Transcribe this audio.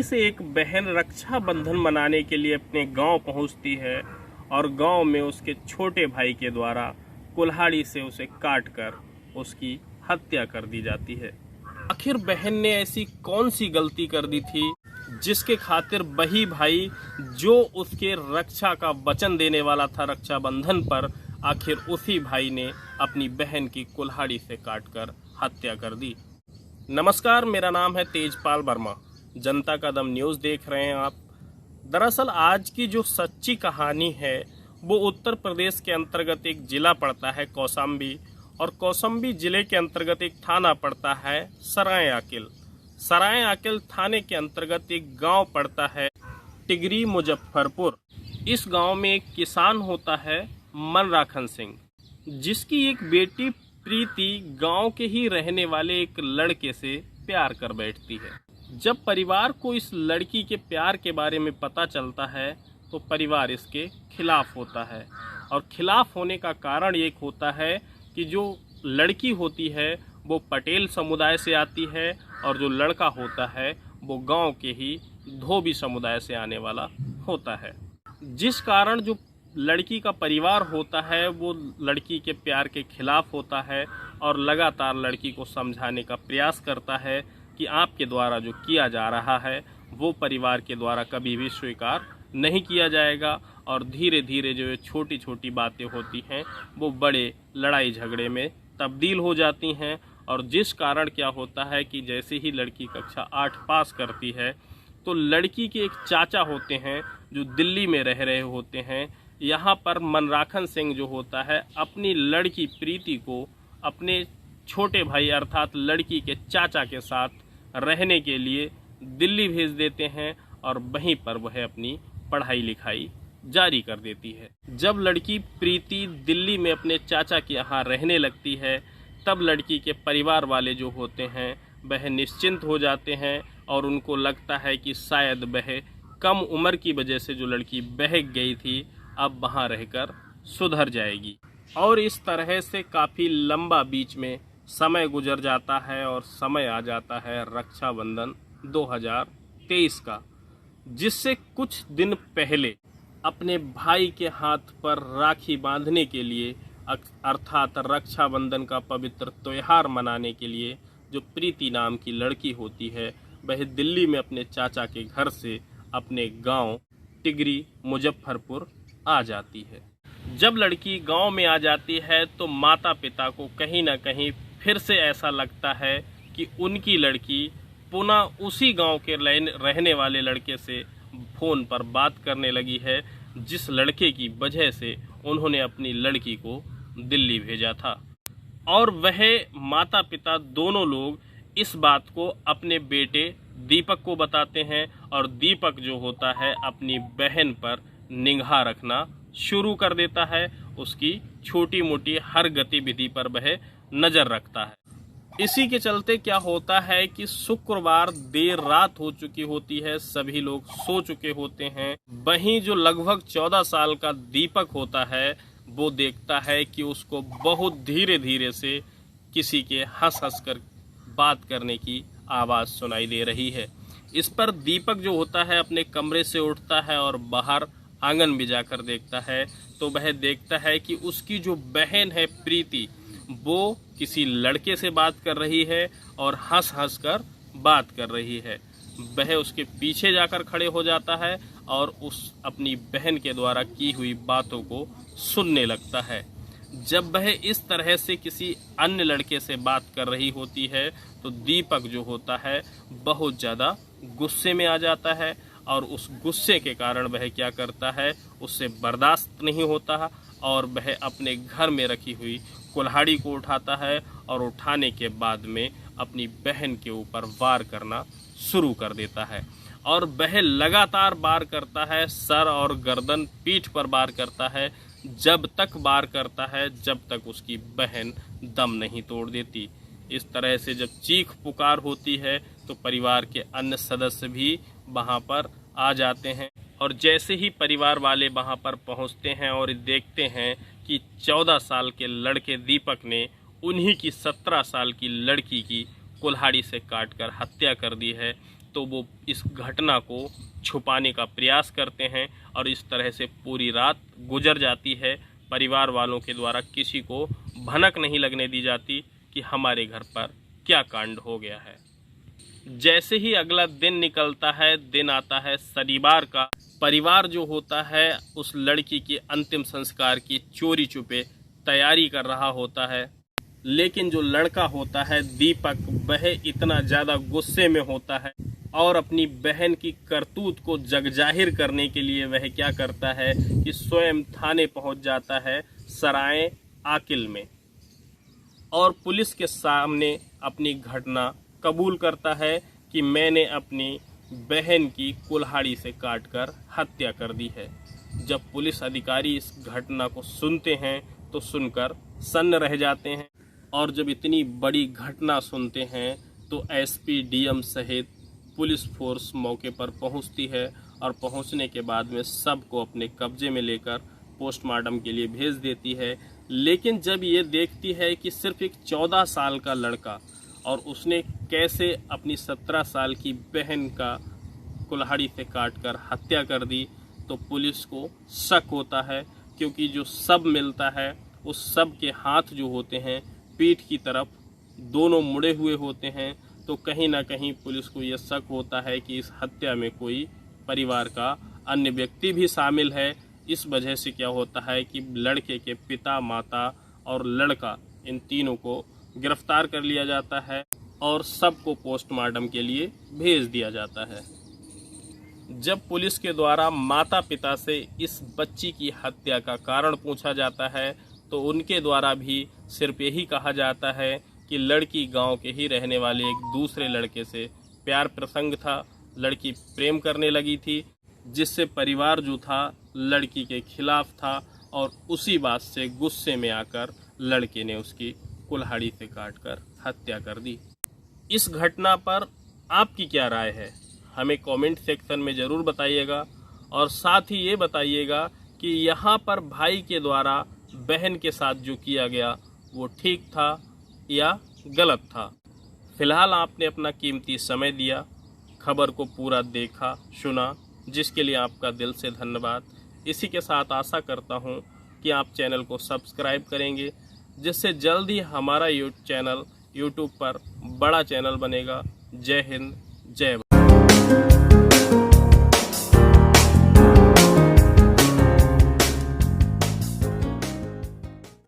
से एक बहन रक्षाबंधन मनाने के लिए अपने गांव पहुंचती है और गांव में उसके छोटे भाई के द्वारा कुल्हाड़ी से उसे काटकर उसकी हत्या कर दी जाती है। आखिर बहन ने ऐसी कौन सी गलती कर दी थी जिसके खातिर वही भाई जो उसके रक्षा का वचन देने वाला था रक्षाबंधन पर, आखिर उसी भाई ने अपनी बहन की कुल्हाड़ी से काटकर हत्या कर दी। नमस्कार, मेरा नाम है तेजपाल वर्मा। जनता का दम न्यूज़ देख रहे हैं आप। दरअसल आज की जो सच्ची कहानी है वो उत्तर प्रदेश के अंतर्गत एक जिला पड़ता है कौशाम्बी, और कौशाम्बी जिले के अंतर्गत एक थाना पड़ता है सराय आकिल। सराय आकिल थाने के अंतर्गत एक गांव पड़ता है टिगरी मुजफ्फरपुर। इस गांव में एक किसान होता है मनराखन सिंह, जिसकी एक बेटी प्रीति गांव के ही रहने वाले एक लड़के से प्यार कर बैठती है। जब परिवार को इस लड़की के प्यार के बारे में पता चलता है तो परिवार इसके खिलाफ होता है, और खिलाफ होने का कारण एक होता है कि जो लड़की होती है वो पटेल समुदाय से आती है और जो लड़का होता है वो गांव के ही धोबी समुदाय से आने वाला होता है। जिस कारण जो लड़की का परिवार होता है वो लड़की के प्यार के खिलाफ होता है और लगातार लड़की को समझाने का प्रयास करता है कि आपके द्वारा जो किया जा रहा है वो परिवार के द्वारा कभी भी स्वीकार नहीं किया जाएगा, और धीरे धीरे जो छोटी छोटी बातें होती हैं वो बड़े लड़ाई झगड़े में तब्दील हो जाती हैं। और जिस कारण क्या होता है कि जैसे ही लड़की कक्षा 8 पास करती है तो लड़की के एक चाचा होते हैं जो दिल्ली में रह रहे होते हैं। यहाँ पर मनराखन सिंह जो होता है अपनी लड़की प्रीति को अपने छोटे भाई अर्थात लड़की के चाचा के साथ रहने के लिए दिल्ली भेज देते हैं, और वहीं पर वह अपनी पढ़ाई लिखाई जारी कर देती है। जब लड़की प्रीति दिल्ली में अपने चाचा के यहाँ रहने लगती है तब लड़की के परिवार वाले जो होते हैं वह निश्चिंत हो जाते हैं, और उनको लगता है कि शायद वह कम उम्र की वजह से जो लड़की बहक गई थी अब वहाँ रहकर सुधर जाएगी। और इस तरह से काफ़ी लंबा बीच में समय गुजर जाता है और समय आ जाता है रक्षाबंधन 2023 का, जिससे कुछ दिन पहले अपने भाई के हाथ पर राखी बांधने के लिए अर्थात रक्षाबंधन का पवित्र त्यौहार मनाने के लिए जो प्रीति नाम की लड़की होती है वह दिल्ली में अपने चाचा के घर से अपने गांव टिगरी मुजफ्फरपुर आ जाती है। जब लड़की गांव में आ जाती है तो माता पिता को कहीं ना कहीं फिर से ऐसा लगता है कि उनकी लड़की पुनः उसी गांव के रहने वाले लड़के से फ़ोन पर बात करने लगी है, जिस लड़के की वजह से उन्होंने अपनी लड़की को दिल्ली भेजा था। और वह माता पिता दोनों लोग इस बात को अपने बेटे दीपक को बताते हैं, और दीपक जो होता है अपनी बहन पर निगाह रखना शुरू कर देता है। उसकी छोटी मोटी हर गतिविधि पर वह नज़र रखता है। इसी के चलते क्या होता है कि शुक्रवार देर रात हो चुकी होती है, सभी लोग सो चुके होते हैं। वहीं जो लगभग 14 साल का दीपक होता है वो देखता है कि उसको बहुत धीरे धीरे से किसी के हंस हंस कर बात करने की आवाज़ सुनाई दे रही है। इस पर दीपक जो होता है अपने कमरे से उठता है और बाहर आंगन में जाकर देखता है तो वह देखता है कि उसकी जो बहन है प्रीति वो किसी लड़के से बात कर रही है और हंस हंस कर बात कर रही है। वह उसके पीछे जाकर खड़े हो जाता है और उस अपनी बहन के द्वारा की हुई बातों को सुनने लगता है। जब वह इस तरह से किसी अन्य लड़के से बात कर रही होती है तो दीपक जो होता है बहुत ज़्यादा गुस्से में आ जाता है, और उस गुस्से के कारण वह क्या करता है, उससे बर्दाश्त नहीं होता और वह अपने घर में रखी हुई कुल्हाड़ी को उठाता है, और उठाने के बाद में अपनी बहन के ऊपर वार करना शुरू कर देता है। और वह लगातार वार करता है, सर और गर्दन पीठ पर वार करता है, जब तक वार करता है जब तक उसकी बहन दम नहीं तोड़ देती। इस तरह से जब चीख पुकार होती है तो परिवार के अन्य सदस्य भी वहाँ पर आ जाते हैं, और जैसे ही परिवार वाले वहाँ पर पहुँचते हैं और देखते हैं कि 14 साल के लड़के दीपक ने उन्हीं की 17 साल की लड़की की कुल्हाड़ी से काटकर हत्या कर दी है, तो तो वो इस घटना को छुपाने का प्रयास करते हैं और इस तरह से पूरी रात गुजर जाती है। परिवार वालों के द्वारा किसी को भनक नहीं लगने दी जाती कि हमारे घर पर क्या कांड हो गया है। जैसे ही अगला दिन निकलता है, दिन आता है शनिवार का, परिवार जो होता है उस लड़की की अंतिम संस्कार की चोरी छुपे तैयारी कर रहा होता है। लेकिन जो लड़का होता है दीपक, वह इतना ज़्यादा गुस्से में होता है और अपनी बहन की करतूत को जगजाहिर करने के लिए वह क्या करता है कि स्वयं थाने पहुंच जाता है सराय आकिल में और पुलिस के सामने अपनी घटना कबूल करता है कि मैंने अपनी बहन की कुल्हाड़ी से काटकर हत्या कर दी है। जब पुलिस अधिकारी इस घटना को सुनते हैं तो सुनकर सन्न रह जाते हैं और जब इतनी बड़ी घटना सुनते हैं तो एसपी, डीएम सहित पुलिस फोर्स मौके पर पहुंचती है और पहुंचने के बाद में सबको अपने कब्जे में लेकर पोस्टमार्टम के लिए भेज देती है। लेकिन जब ये देखती है कि सिर्फ एक 14 साल का लड़का और उसने कैसे अपनी 17 साल की बहन का कुल्हाड़ी से काटकर हत्या कर दी, तो पुलिस को शक होता है, क्योंकि जो शव मिलता है उस शव के हाथ जो होते हैं पीठ की तरफ दोनों मुड़े हुए होते हैं। तो कहीं ना कहीं पुलिस को यह शक होता है कि इस हत्या में कोई परिवार का अन्य व्यक्ति भी शामिल है। इस वजह से क्या होता है कि लड़के के पिता, माता और लड़का, इन तीनों को गिरफ्तार कर लिया जाता है और सबको पोस्टमार्टम के लिए भेज दिया जाता है। जब पुलिस के द्वारा माता पिता से इस बच्ची की हत्या का कारण पूछा जाता है तो उनके द्वारा भी सिर्फ यही कहा जाता है कि लड़की गांव के ही रहने वाले एक दूसरे लड़के से प्यार प्रसंग था, लड़की प्रेम करने लगी थी, जिससे परिवार जो था लड़की के खिलाफ था और उसी बात से गुस्से में आकर लड़के ने उसकी कुल्हाड़ी से काटकर हत्या कर दी। इस घटना पर आपकी क्या राय है, हमें कमेंट सेक्शन में ज़रूर बताइएगा और साथ ही ये बताइएगा कि यहाँ पर भाई के द्वारा बहन के साथ जो किया गया वो ठीक था या गलत था। फिलहाल आपने अपना कीमती समय दिया, खबर को पूरा देखा, सुना, जिसके लिए आपका दिल से धन्यवाद। इसी के साथ आशा करता हूँ कि आप चैनल को सब्सक्राइब करेंगे, जिससे जल्द ही हमारा चैनल यूट्यूब पर बड़ा चैनल बनेगा। जय हिंद, जय भारत।